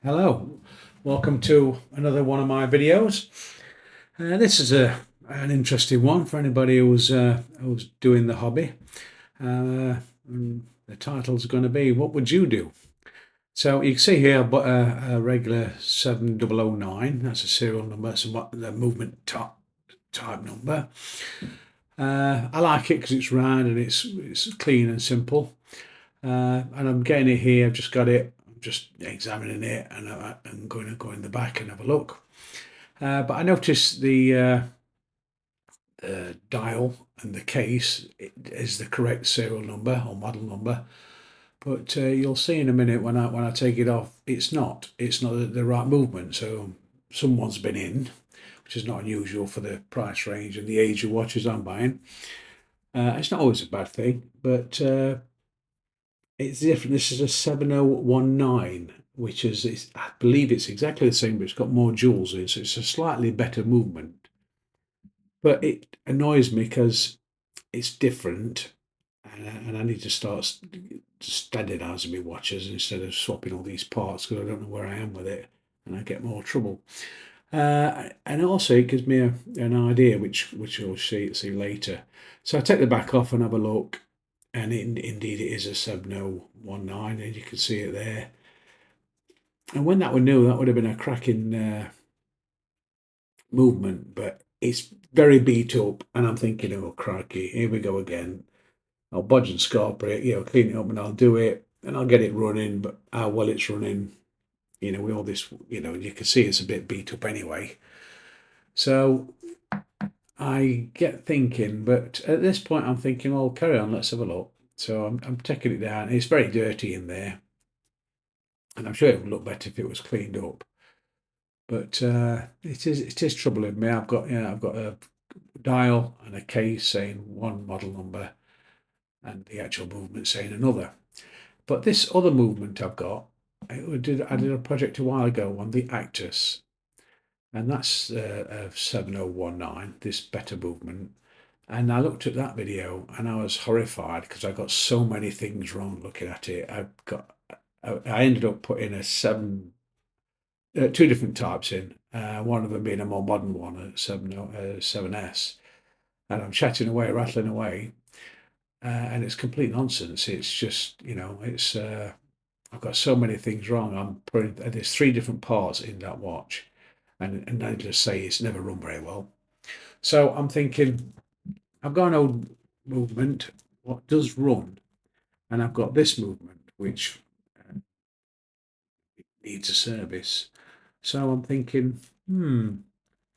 Hello, welcome to another one of my videos. This is an interesting one for anybody who's doing the hobby. And the title's going to be "What would you do?" So you can see here I've got a regular 7009. That's a serial number. That's the movement type number. I like it because it's round and it's clean and simple. And I'm getting it here. I've just got it. I'm just examining it, and I'm going to go in the back and have a look. But I noticed the dial and the case is the correct serial number or model number. But you'll see in a minute when I take it off, it's not. It's not the right movement. So someone's been in, which is not unusual for the price range and the age of watches I'm buying. It's not always a bad thing, but it's different. This is a 7019, which I believe it's exactly the same, but it's got more jewels in, so it's a slightly better movement. But it annoys me because it's different, and I need to start standardising my watches instead of swapping all these parts because I don't know where I am with it, and I get more trouble. And also, it gives me an idea, which you'll see later. So I take the back off and have a look, and indeed it is a 7019, and you can see it there. And when that were new, that would have been a cracking movement, but it's very beat up, and I'm thinking, oh crikey, here we go again. I'll budge and scarper it, clean it up, and I'll do it, and I'll get it running. But how well it's running, with all this, you can see it's a bit beat up anyway. So I get thinking, but at this point, I'm thinking, well, carry on, let's have a look. So I'm taking it down. It's very dirty in there, and I'm sure it would look better if it was cleaned up. But it is troubling me. I've got a dial and a case saying one model number, and the actual movement saying another. But this other movement I've got, I did a project a while ago on the Actus, and that's a 7019. This better movement. And I looked at that video and I was horrified because I got so many things wrong looking at it. I ended up putting two different types in. One of them being a more modern one, a 7S. And I'm chatting away, rattling away, and it's complete nonsense. It's just, it's I've got so many things wrong. There's three different parts in that watch, and I just say it's never run very well. So I'm thinking I've got an old movement, what does run, and I've got this movement which needs a service. So I'm thinking,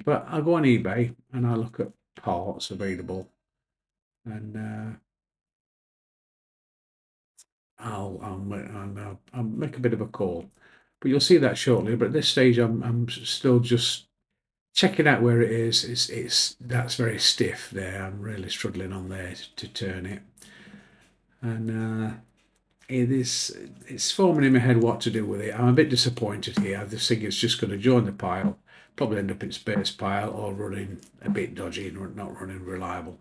but I go on eBay and I look at parts available, and I'll make a bit of a call. But you'll see that shortly. But at this stage, I'm still just checking out where it is. That's very stiff there. I'm really struggling on there to turn it, and it's forming in my head what to do with it. I'm a bit disappointed here. I just think it's just going to join the pile, probably end up in space pile or running a bit dodgy and not running reliable.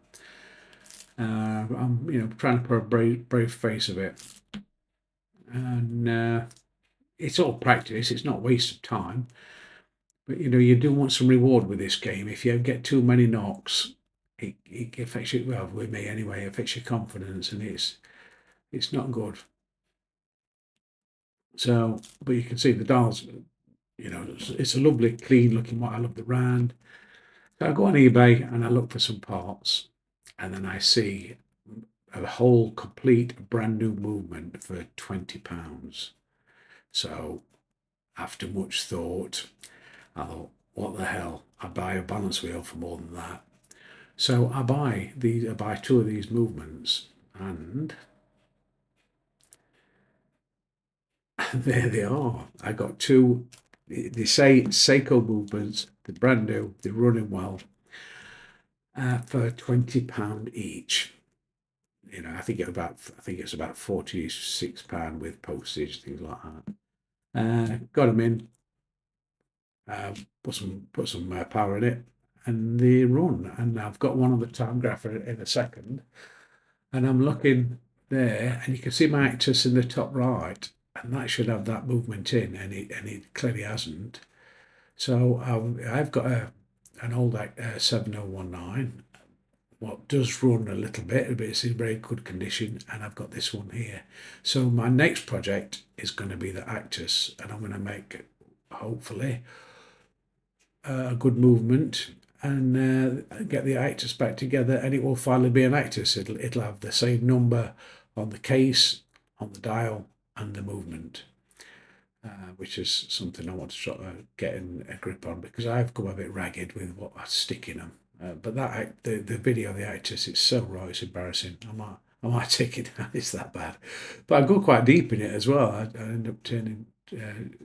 I'm trying to put a brave face of it, and it's all practice. It's not waste of time, but you do want some reward with this game. If you get too many knocks, it affects you. Well, with me anyway, it affects your confidence, and it's not good. So, but you can see the dials. It's a lovely, clean looking one. I love the round. So I go on eBay and I look for some parts, and then I see a whole complete brand new movement for £20. So after much thought, I thought, what the hell? I buy a balance wheel for more than that. So I buy two of these movements, and there they are. I got two. They say Seiko movements. They're brand new. They're running well. For £20 each. I think it's about £46 with postage, things like that. Got them in. Put some power in it, and they run. And I've got one on the timegrapher in a second, and I'm looking there, and you can see my Actus in the top right. and that should have that movement in, and it clearly hasn't. So I've got an old 7019, what does run a little bit, but it's in very good condition, and I've got this one here. So my next project is going to be the Actus, and I'm going to make, hopefully, a good movement and get the Actus back together, and it will finally be an Actus. It'll have the same number on the case, on the dial, and the movement. Which is something I want to try to get a grip on, because I've come a bit ragged with what I stick in them. But the video of the Actus, it's so raw, it's embarrassing. I might take it down. It's that bad. But I go quite deep in it as well. I end up turning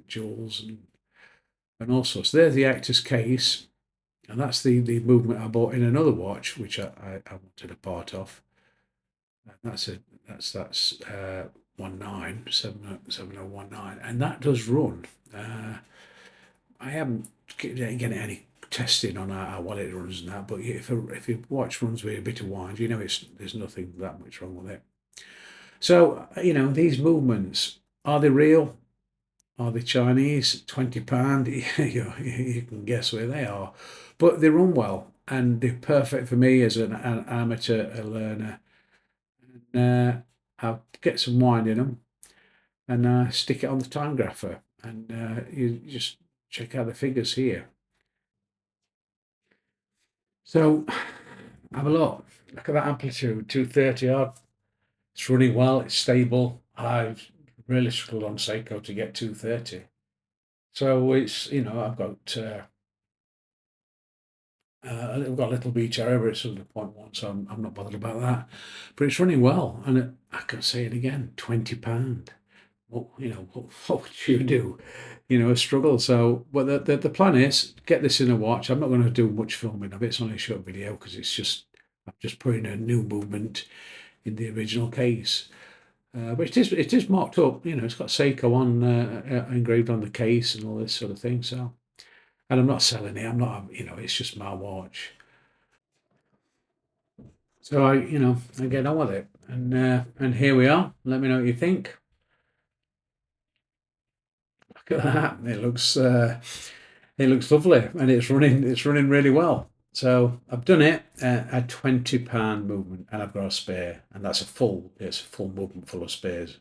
jewels and all sorts. There's the Actus case, and that's the movement I bought in another watch, which I wanted a part of. And that's 7019, and that does run. I haven't getting any testing on how well it runs and that, but if your watch runs with a bit of wind, you know there's nothing that much wrong with it. So these movements, are they real? Are they Chinese? £20? You can guess where they are, but they run well and they're perfect for me as an amateur learner. And I'll get some wind in them and stick it on the timegrapher, and you just check out the figures here. So have a look. Look at that amplitude, 230 odd. It's running well. It's stable. I've really struggled on Seiko to get 230. So it's I've got I've got a little beach error, but it's under 0.1, so I'm not bothered about that. But it's running well, and I can say it again, £20. What would you do? A struggle. So, but the plan is get this in a watch. I'm not going to do much filming of it. It's only a short video because I'm just putting a new movement in the original case. But it is marked up. It's got Seiko on engraved on the case and all this sort of thing. So, and I'm not selling it. I'm not. It's just my watch. So I get on with it, and here we are. Let me know what you think. Look at that. It looks lovely, and it's running really well. So I've done it a £20 movement, and I've got a spare, and it's a full movement full of spares,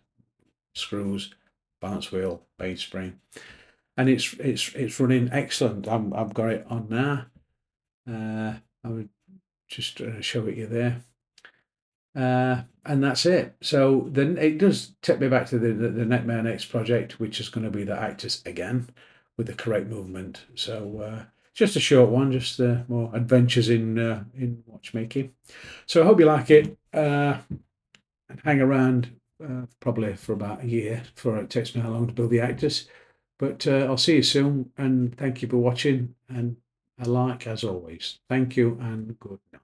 screws, balance wheel, mainspring, and it's running excellent. I've got it on now. I would just show it you there. And that's it. So then it does take me back to my next project, which is going to be the Actus again with the correct movement. So just a short one, just more adventures in watchmaking. So I hope you like it. And hang around probably for about a year before it takes me how long to build the Actus. But I'll see you soon, and thank you for watching. And a like as always. Thank you and good night.